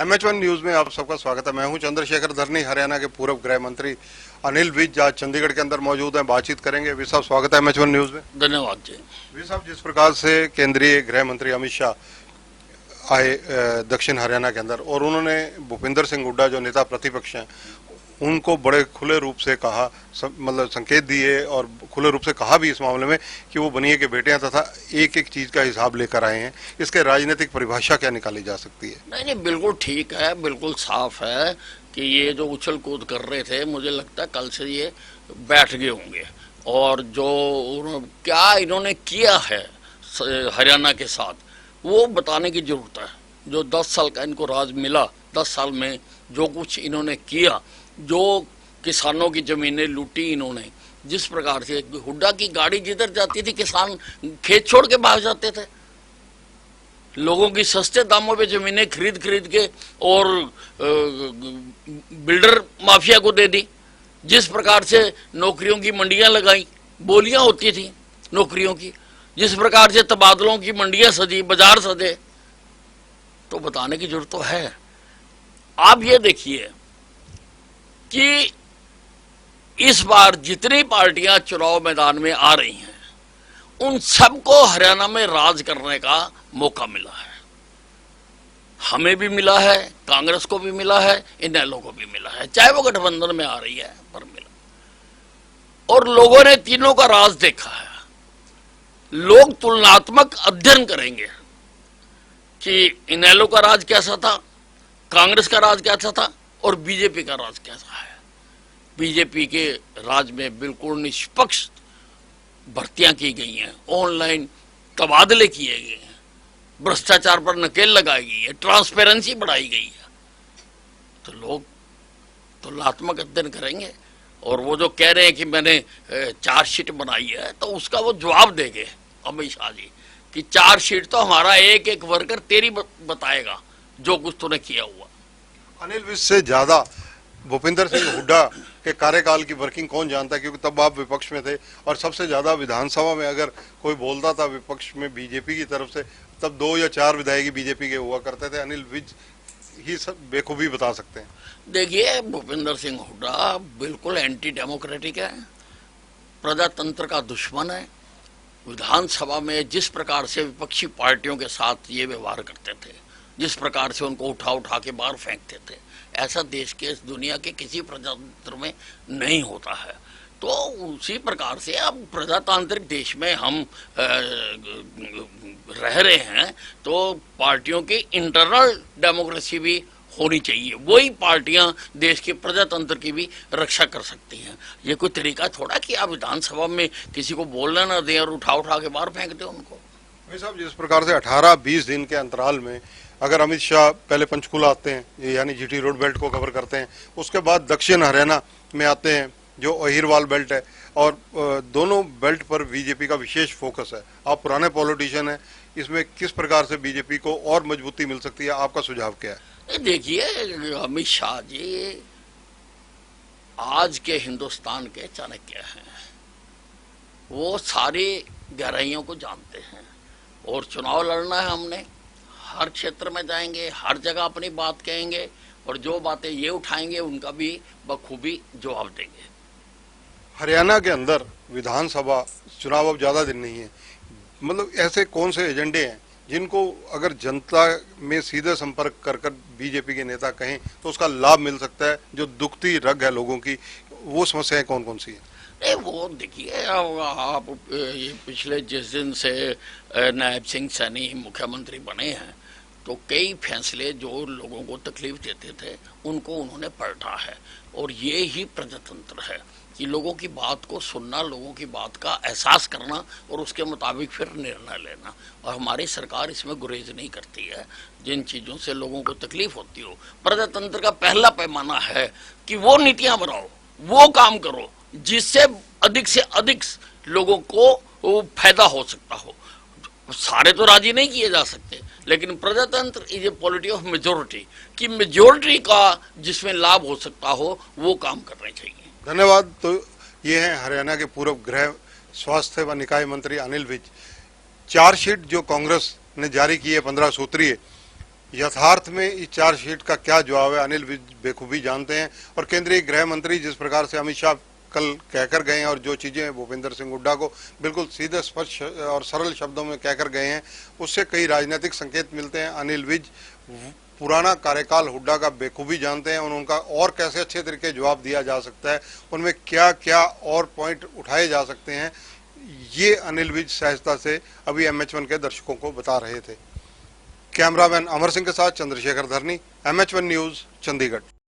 MH1 news में आप सबका स्वागत है। मैं हूं चंद्रशेखर धरनी। हरियाणा के पूर्व गृह मंत्री अनिल विज आज चंडीगढ़ के अंदर मौजूद हैं, बातचीत करेंगे। विज साहब, स्वागत है MH1 न्यूज में। धन्यवाद जी। विज साहब, जिस प्रकार से केंद्रीय गृह मंत्री अमित शाह आए दक्षिण हरियाणा के अंदर और उन्होंने भूपिंदर सिंह हुड्डा जो नेता प्रतिपक्ष हैं उनको बड़े खुले रूप से कहा, मतलब संकेत दिए और खुले रूप से कहा भी इस मामले में कि वो बनिए के बेटे हैं तथा एक एक चीज का हिसाब लेकर आए हैं। इसके राजनीतिक परिभाषा क्या निकाली जा सकती है? नहीं, बिल्कुल ठीक है, बिल्कुल साफ है कि ये जो उछल कूद कर रहे थे, मुझे लगता है कल से ये बैठ गए होंगे। और जो क्या इन्होंने किया है हरियाणा के साथ वो बताने की जरूरत है। जो 10 साल का इनको राज मिला, 10 साल में जो कुछ इन्होंने किया, जो किसानों की जमीनें लूटी इन्होंने, जिस प्रकार से हुड्डा की गाड़ी जिधर जाती थी किसान खेत छोड़ के भाग जाते थे, लोगों की सस्ते दामों पे जमीनें खरीद खरीद के और बिल्डर माफिया को दे दी। जिस प्रकार से नौकरियों की मंडियां लगाई, बोलियां होती थी नौकरियों की, जिस प्रकार से तबादलों की मंडियां सजी, बाजार सजे, तो बताने की जरूरत तो है। आप ये देखिए कि इस बार जितनी पार्टियां चुनाव मैदान में आ रही हैं उन सबको हरियाणा में राज करने का मौका मिला है। हमें भी मिला है, कांग्रेस को भी मिला है, इनेलो को भी मिला है, चाहे वो गठबंधन में आ रही है पर मिला। और लोगों ने तीनों का राज देखा है। लोग तुलनात्मक अध्ययन करेंगे कि इनेलो का राज कैसा था, कांग्रेस का राज कैसा था और बीजेपी का राज कैसा है। बीजेपी के राज में बिल्कुल निष्पक्ष भर्तियां की गई हैं, ऑनलाइन तबादले किए गए हैं, भ्रष्टाचार पर नकेल लगाई गई है, ट्रांसपेरेंसी बढ़ाई गई है। तो लोग तुलनात्मक अध्ययन करेंगे। और वो जो कह रहे हैं कि मैंने चार्जशीट बनाई है, तो उसका वो जवाब देंगे अमित शाह जी कि चार्जशीट तो हमारा एक एक वर्कर तेरी बताएगा जो कुछ तूने किया हुआ। अनिल विज से ज्यादा भूपिंदर सिंह हुड्डा के कार्यकाल की वर्किंग कौन जानता है, क्योंकि तब आप विपक्ष में थे और सबसे ज्यादा विधानसभा में अगर कोई बोलता था विपक्ष में बीजेपी की तरफ से, तब 2 या 4 विधायक बीजेपी के हुआ करते थे। अनिल विज ही सब बेखूबी बता सकते हैं। देखिए, भूपिंदर सिंह हुड्डा बिल्कुल एंटी डेमोक्रेटिक है, प्रजातंत्र का दुश्मन है। विधानसभा में जिस प्रकार से विपक्षी पार्टियों के साथ ये व्यवहार करते थे, जिस प्रकार से उनको उठा उठा के बाहर फेंकते थे, ऐसा देश के, इस दुनिया के किसी प्रजातंत्र में नहीं होता है। तो उसी प्रकार से अब प्रजातांत्रिक देश में हम रह रहे हैं, तो पार्टियों की इंटरनल डेमोक्रेसी भी होनी चाहिए। वही पार्टियां देश के प्रजातंत्र की भी रक्षा कर सकती हैं। ये कोई तरीका थोड़ा कि आप विधानसभा में किसी को बोलना ना दें और उठा उठा के बाहर फेंक दें उनको। भाई साहब, जिस प्रकार से 18-20 दिन के अंतराल में अगर अमित शाह पहले पंचकुला आते हैं, यानी जीटी रोड बेल्ट को कवर करते हैं, उसके बाद दक्षिण हरियाणा में आते हैं जो अहिरवाल बेल्ट है, और दोनों बेल्ट पर बीजेपी का विशेष फोकस है। आप पुराने पॉलिटिशियन हैं, इसमें किस प्रकार से बीजेपी को और मजबूती मिल सकती है? आपका सुझाव क्या है? देखिए, अमित शाह जी आज के हिंदुस्तान के चाणक्य हैं। वो सारी गहराइयों को जानते हैं। और चुनाव लड़ना है हमने, हर क्षेत्र में जाएंगे, हर जगह अपनी बात कहेंगे और जो बातें ये उठाएंगे उनका भी बखूबी जवाब देंगे। हरियाणा के अंदर विधानसभा चुनाव अब ज्यादा दिन नहीं है, मतलब ऐसे कौन से एजेंडे हैं जिनको अगर जनता में सीधे संपर्क कर कर बीजेपी के नेता कहें तो उसका लाभ मिल सकता है? जो दुखती रग है लोगों की, वो समस्याएं कौन कौन सी हैं? वो देखिए, आप ये पिछले जिस दिन से नायब सिंह सैनी मुख्यमंत्री बने हैं, तो कई फैसले जो लोगों को तकलीफ देते थे उनको उन्होंने पलटा है। और ये ही प्रजातंत्र है कि लोगों की बात को सुनना, लोगों की बात का एहसास करना और उसके मुताबिक फिर निर्णय लेना। और हमारी सरकार इसमें गुरेज नहीं करती है। जिन चीज़ों से लोगों को तकलीफ होती हो, प्रजातंत्र का पहला पैमाना है कि वो नीतियां बनाओ, वो काम करो जिससे अधिक से अधिक लोगों को फायदा हो सकता हो। सारे तो राजी नहीं किए जा सकते, लेकिन प्रजातंत्र is a polity of majority, कि मेजोरिटी का जिसमें लाभ हो सकता हो वो काम करने चाहिए। धन्यवाद। तो ये हैं हरियाणा के पूर्व गृह, स्वास्थ्य व निकाय मंत्री अनिल विज। चार्जशीट जो कांग्रेस ने जारी की है 15 सूत्रीय, यथार्थ में इस चार्जशीट का क्या जवाब है, अनिल विज बेखूबी जानते हैं। और केंद्रीय गृह मंत्री जिस प्रकार से अमित शाह कल कहकर गए हैं और जो चीजें भूपेंद्र सिंह हुड्डा को बिल्कुल सीधे स्पष्ट और सरल शब्दों में कहकर गए हैं, उससे कई राजनीतिक संकेत मिलते हैं। अनिल विज पुराना कार्यकाल हुड्डा का बेखूबी जानते हैं और उनका और कैसे अच्छे तरीके जवाब दिया जा सकता है, उनमें क्या क्या और पॉइंट उठाए जा सकते हैं, ये अनिल विज सहजता से अभी MH1 के दर्शकों को बता रहे थे। कैमरामैन अमर सिंह के साथ चंद्रशेखर धरनी, MH1 न्यूज, चंडीगढ़।